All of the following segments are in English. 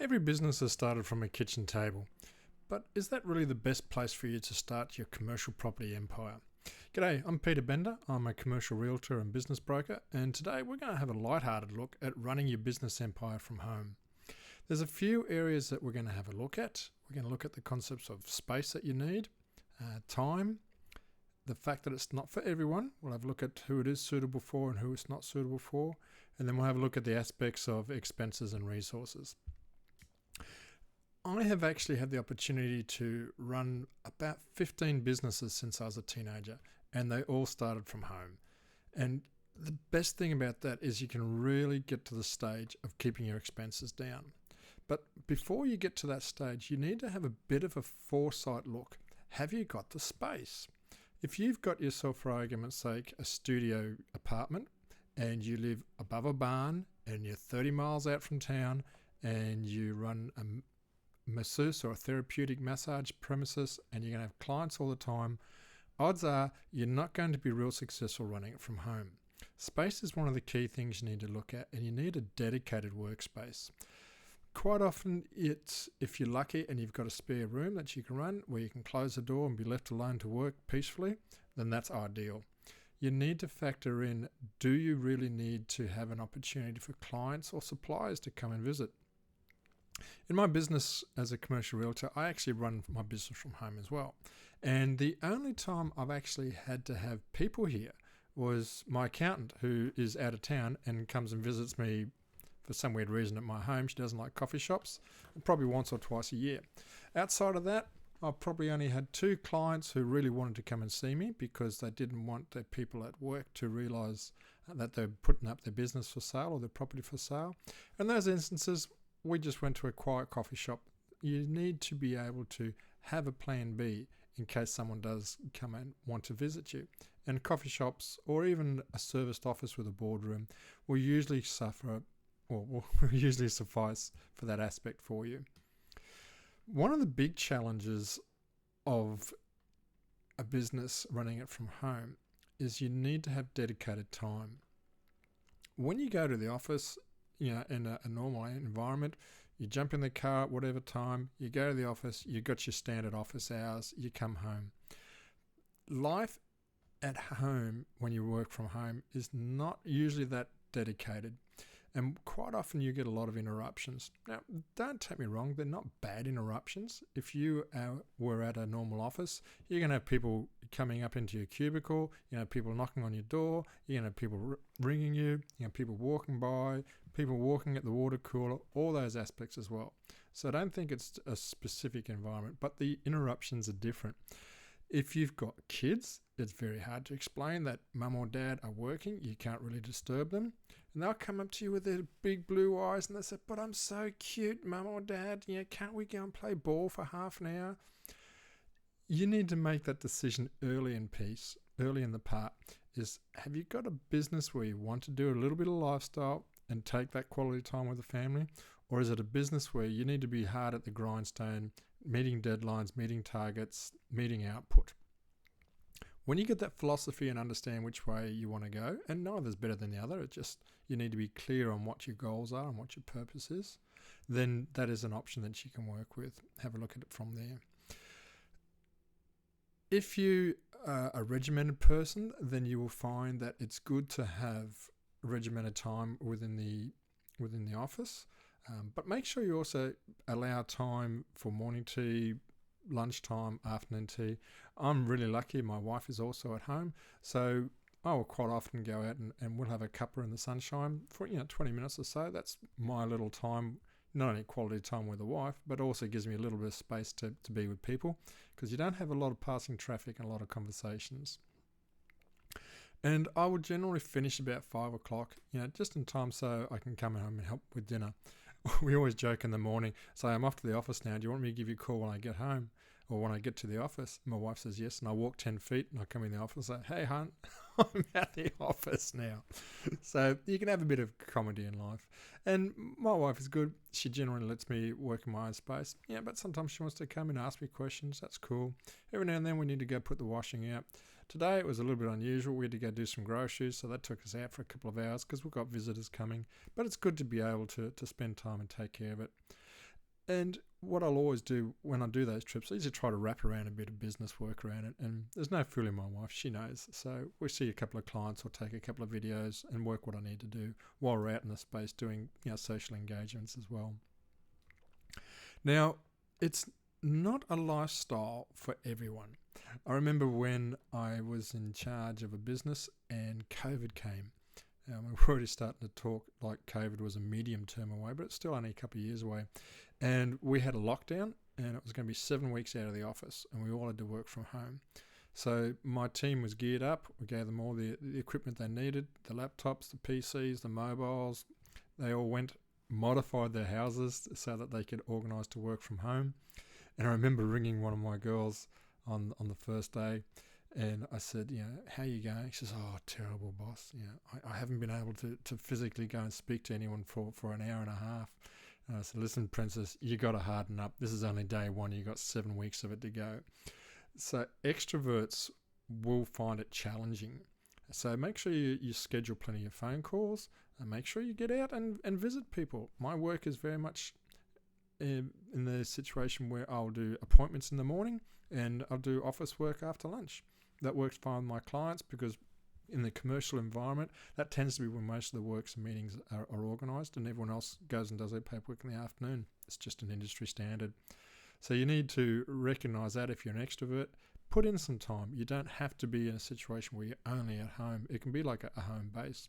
Every business has started from a kitchen table, but is that really the best place for you to start your commercial property empire? G'day, I'm Peter Bender. I'm a commercial realtor and business broker, and today we're going to have a light-hearted look at running your business empire from home. There's a few areas that we're going to have a look at. We're going to look at the concepts of space that you need, time, the fact that it's not for everyone. We'll have a look at who it is suitable for and who it's not suitable for, and then we'll have a look at the aspects of expenses and resources. I have actually had the opportunity to run about 15 businesses since I was a teenager, and they all started from home. And the best thing about that is you can really get to the stage of keeping your expenses down. But before you get to that stage, you need to have a bit of a foresight look. Have you got the space? If you've got yourself, for argument's sake, a studio apartment and you live above a barn and you're 30 miles out from town and you run a masseuse or a therapeutic massage premises and you're going to have clients all the time, odds are you're not going to be real successful running it from home. Space is one of the key things you need to look at, and you need a dedicated workspace. Quite often it's, if you're lucky and you've got a spare room that you can run where you can close the door and be left alone to work peacefully, then that's ideal. You need to factor in, do you really need to have an opportunity for clients or suppliers to come and visit? In my business as a commercial realtor, I actually run my business from home as well. And the only time I've actually had to have people here was my accountant, who is out of town and comes and visits me for some weird reason at my home. She doesn't like coffee shops, probably once or twice a year. Outside of that, I've probably only had 2 clients who really wanted to come and see me because they didn't want their people at work to realise that they're putting up their business for sale or their property for sale. In those instances, we just went to a quiet coffee shop. You need to be able to have a plan B in case someone does come and want to visit you. And coffee shops or even a serviced office with a boardroom will usually will usually suffice for that aspect for you. One of the big challenges of a business running it from home is you need to have dedicated time. When you go to the office, in a normal environment, you jump in the car at whatever time, you go to the office, you got your standard office hours, you come home. Life at home, when you work from home, is not usually that dedicated. And quite often you get a lot of interruptions. Now, don't take me wrong, they're not bad interruptions. If you were at a normal office, you're going to have people coming up into your cubicle, people knocking on your door, you're going to have people ringing you, people walking by, people walking at the water cooler, all those aspects as well. So I don't think it's a specific environment, but the interruptions are different. If you've got kids, it's very hard to explain that mum or dad are working. You can't really disturb them. And they'll come up to you with their big blue eyes and they say, "But I'm so cute, mum or dad. Can't we go and play ball for half an hour?" You need to make that decision early in the part. Have you got a business where you want to do a little bit of lifestyle and take that quality time with the family? Or is it a business where you need to be hard at the grindstone, meeting deadlines, meeting targets, meeting output? When you get that philosophy and understand which way you want to go, and neither's better than the other, it's just you need to be clear on what your goals are and what your purpose is, then that is an option that you can work with. Have a look at it from there. If you are a regimented person, then you will find that it's good to have regimented time within the office, but make sure you also allow time for morning tea, lunchtime, afternoon tea. I'm really lucky, my wife is also at home, so I will quite often go out and we'll have a cuppa in the sunshine for 20 minutes or so. That's my little time, not only quality time with the wife, but also gives me a little bit of space to be with people, because you don't have a lot of passing traffic and a lot of conversations. And I would generally finish about 5 o'clock, just in time so I can come home and help with dinner. We always joke in the morning, say, "I'm off to the office now. Do you want me to give you a call when I get home or when I get to the office?" My wife says yes, and I walk 10 feet and I come in the office and say, "Hey, hon, I'm at the office now." So you can have a bit of comedy in life. And my wife is good. She generally lets me work in my own space. But sometimes she wants to come and ask me questions. That's cool. Every now and then we need to go put the washing out. Today it was a little bit unusual. We had to go do some groceries, so that took us out for a couple of hours because we've got visitors coming. But it's good to be able to spend time and take care of it. And what I'll always do when I do those trips, I usually try to wrap around a bit of business work around it. And there's no fooling my wife, she knows. So we see a couple of clients or take a couple of videos and work what I need to do while we're out in the space doing social engagements as well. Now, it's not a lifestyle for everyone. I remember when I was in charge of a business and COVID came. We're already starting to talk like COVID was a medium term away, but it's still only a couple of years away. And we had a lockdown, and it was going to be 7 weeks out of the office, and we all had to work from home. So my team was geared up. We gave them all the equipment they needed, the laptops, the PCs, the mobiles. They all went, modified their houses so that they could organise to work from home. And I remember ringing one of my girls on the first day, and I said, how are you going? She says, oh, terrible, boss. I haven't been able to physically go and speak to anyone for an hour and a half. And I said, listen, princess, you got to harden up. This is only day one. You got 7 weeks of it to go. So extroverts will find it challenging. So make sure you schedule plenty of phone calls, and make sure you get out and visit people. My work is very much in the situation where I'll do appointments in the morning and I'll do office work after lunch. That works fine with my clients because in the commercial environment, that tends to be when most of the works and meetings are organised, and everyone else goes and does their paperwork in the afternoon. It's just an industry standard. So you need to recognise that if you're an extrovert, put in some time. You don't have to be in a situation where you're only at home. It can be like a home base.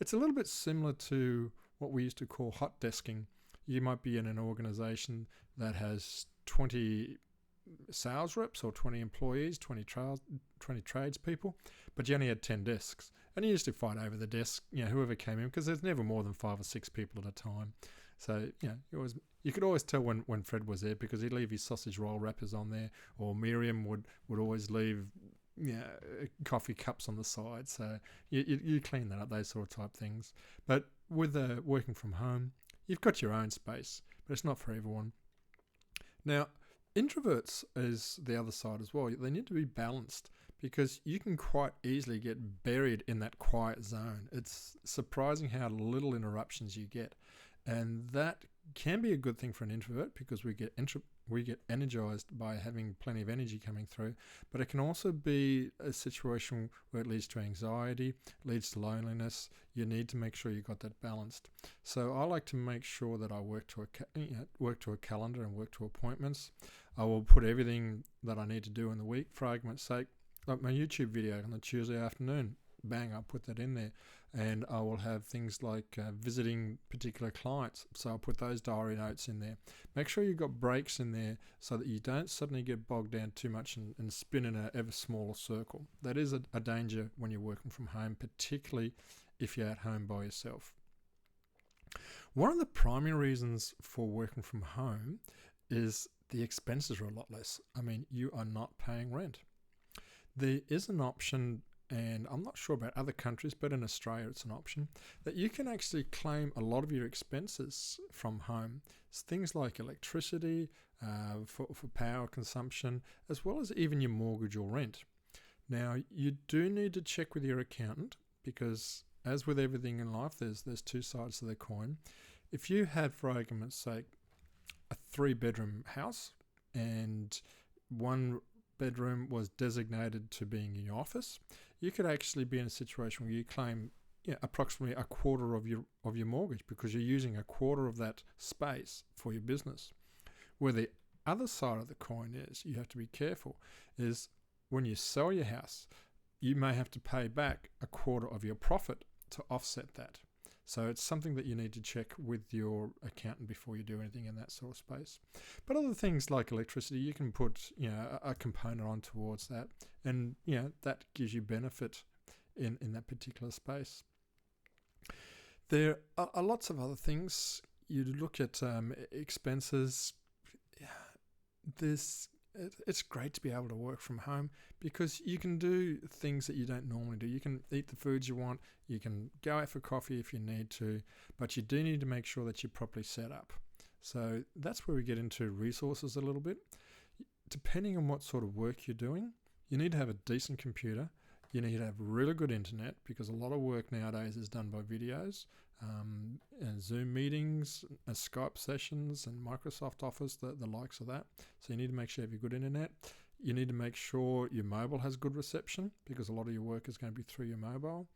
It's a little bit similar to what we used to call hot desking. You might be in an organisation that has 20 sales reps or 20 employees, 20 tradespeople, but you only had 10 desks. And you used to fight over the desk, whoever came in, because there's never more than 5 or 6 people at a time. So, you could always tell when Fred was there because he'd leave his sausage roll wrappers on there, or Miriam would always leave coffee cups on the side. So you clean that up, those sort of type things. But with working from home, you've got your own space, but it's not for everyone. Now, introverts is the other side as well. They need to be balanced because you can quite easily get buried in that quiet zone. It's surprising how little interruptions you get. And that can be a good thing for an introvert because we get energized by having plenty of energy coming through. But it can also be a situation where it leads to anxiety, leads to loneliness. You need to make sure you got that balanced. So I like to make sure that I work to a calendar and work to appointments. I will put everything that I need to do in the week. For argument's sake, like my YouTube video on the Tuesday afternoon, bang, I'll put that in there. And I will have things like visiting particular clients. So I'll put those diary notes in there. Make sure you've got breaks in there so that you don't suddenly get bogged down too much and spin in an ever smaller circle. That is a danger when you're working from home, particularly if you're at home by yourself. One of the primary reasons for working from home is the expenses are a lot less. I mean, you are not paying rent. There is an option, and I'm not sure about other countries, but in Australia it's an option, that you can actually claim a lot of your expenses from home. It's things like electricity, for power consumption, as well as even your mortgage or rent. Now, you do need to check with your accountant because, as with everything in life, there's two sides to the coin. If you had, for argument's sake, a 3-bedroom house and one bedroom was designated to being in your office, you could actually be in a situation where you claim approximately a quarter of your mortgage because you're using a quarter of that space for your business. Where the other side of the coin is, you have to be careful, is when you sell your house, you may have to pay back a quarter of your profit to offset that. So it's something that you need to check with your accountant before you do anything in that sort of space. But other things like electricity, you can put a component on towards that, and that gives you benefit in that particular space. There are lots of other things. You look at expenses. It's great to be able to work from home because you can do things that you don't normally do. You can eat the foods you want. You can go out for coffee if you need to, but you do need to make sure that you're properly set up. So that's where we get into resources a little bit. Depending on what sort of work you're doing, you need to have a decent computer. You need to have really good internet because a lot of work nowadays is done by videos. Zoom meetings, Skype sessions, and Microsoft Office, the likes of that. So you need to make sure you have good internet. You need to make sure your mobile has good reception, because a lot of your work is going to be through your mobile.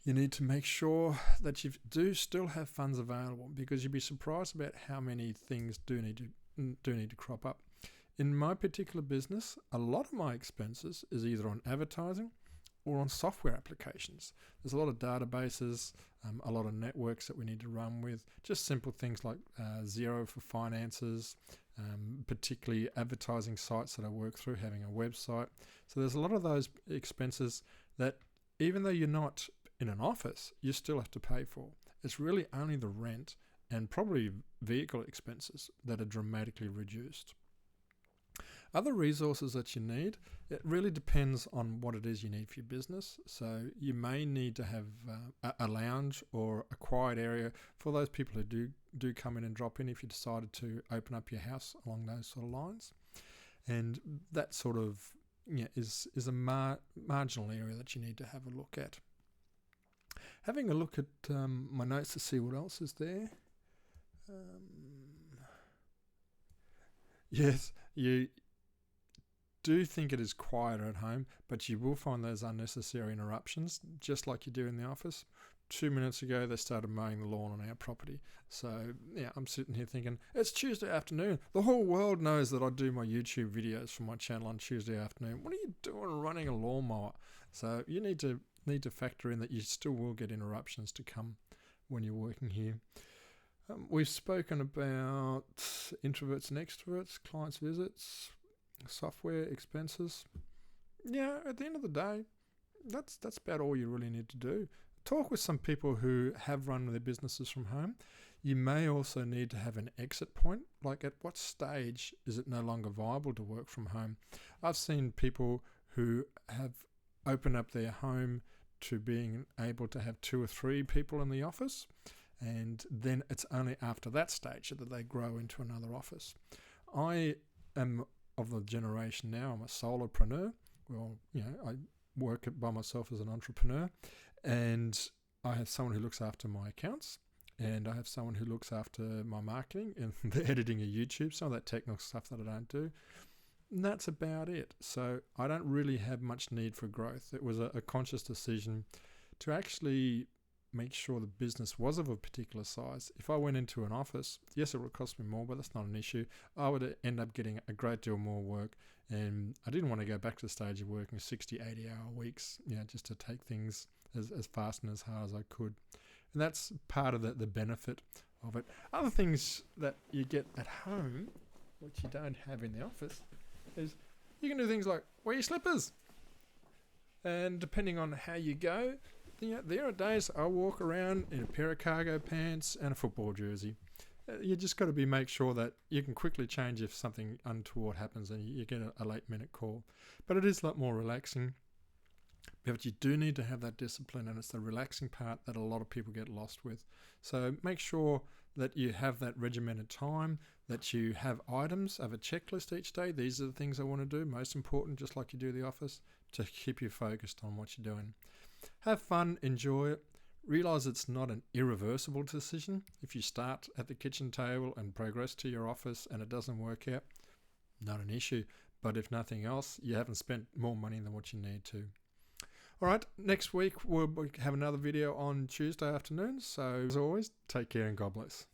You need to make sure that you do still have funds available, because you'd be surprised about how many things do need to crop up. In my particular business, a lot of my expenses is either on advertising or on software applications. There's a lot of databases, a lot of networks that we need to run with, just simple things like Xero for finances, particularly advertising sites that I work through, having a website. So there's a lot of those expenses that, even though you're not in an office, you still have to pay for. It's really only the rent and probably vehicle expenses that are dramatically reduced. Other resources that you need, it really depends on what it is you need for your business. So you may need to have a lounge or a quiet area for those people who do come in and drop in, if you decided to open up your house along those sort of lines. And that sort of is a marginal area that you need to have a look at. Having a look at my notes to see what else is there. Yes, you do think it is quieter at home, but you will find those unnecessary interruptions, just like you do in the office. 2 minutes ago, they started mowing the lawn on our property. So, yeah, I'm sitting here thinking, it's Tuesday afternoon. The whole world knows that I do my YouTube videos from my channel on Tuesday afternoon. What are you doing running a lawnmower? So you need to factor in that you still will get interruptions to come when you're working here. We've spoken about introverts and extroverts, clients' visits, software expenses. Yeah, at the end of the day, that's about all you really need to do. Talk with some people who have run their businesses from home. You may also need to have an exit point, like at what stage is it no longer viable to work from home. I've seen people who have opened up their home to being able to have 2 or 3 people in the office, and then it's only after that stage that they grow into another office. I am of the generation now, I'm a solopreneur. Well, I work by myself as an entrepreneur, and I have someone who looks after my accounts, and I have someone who looks after my marketing and the editing of YouTube, some of that technical stuff that I don't do. And that's about it. So I don't really have much need for growth. It was a conscious decision to actually make sure the business was of a particular size. If I went into an office, yes, it would cost me more, but that's not an issue. I would end up getting a great deal more work, and I didn't want to go back to the stage of working 60, 80-hour weeks, just to take things as fast and as hard as I could. And that's part of the benefit of it. Other things that you get at home, which you don't have in the office, is you can do things like wear your slippers. And depending on how you go, there are days I walk around in a pair of cargo pants and a football jersey. You just got to make sure that you can quickly change if something untoward happens and you get a late minute call. But it is a lot more relaxing. But you do need to have that discipline, and it's the relaxing part that a lot of people get lost with. So make sure that you have that regimented time, that you have items of a checklist each day. These are the things I want to do, most important, just like you do the office, to keep you focused on what you're doing. Have fun, enjoy it. Realize it's not an irreversible decision. If you start at the kitchen table and progress to your office and it doesn't work out, not an issue. But if nothing else, you haven't spent more money than what you need to. All right, next week we'll have another video on Tuesday afternoon. So as always, take care and God bless.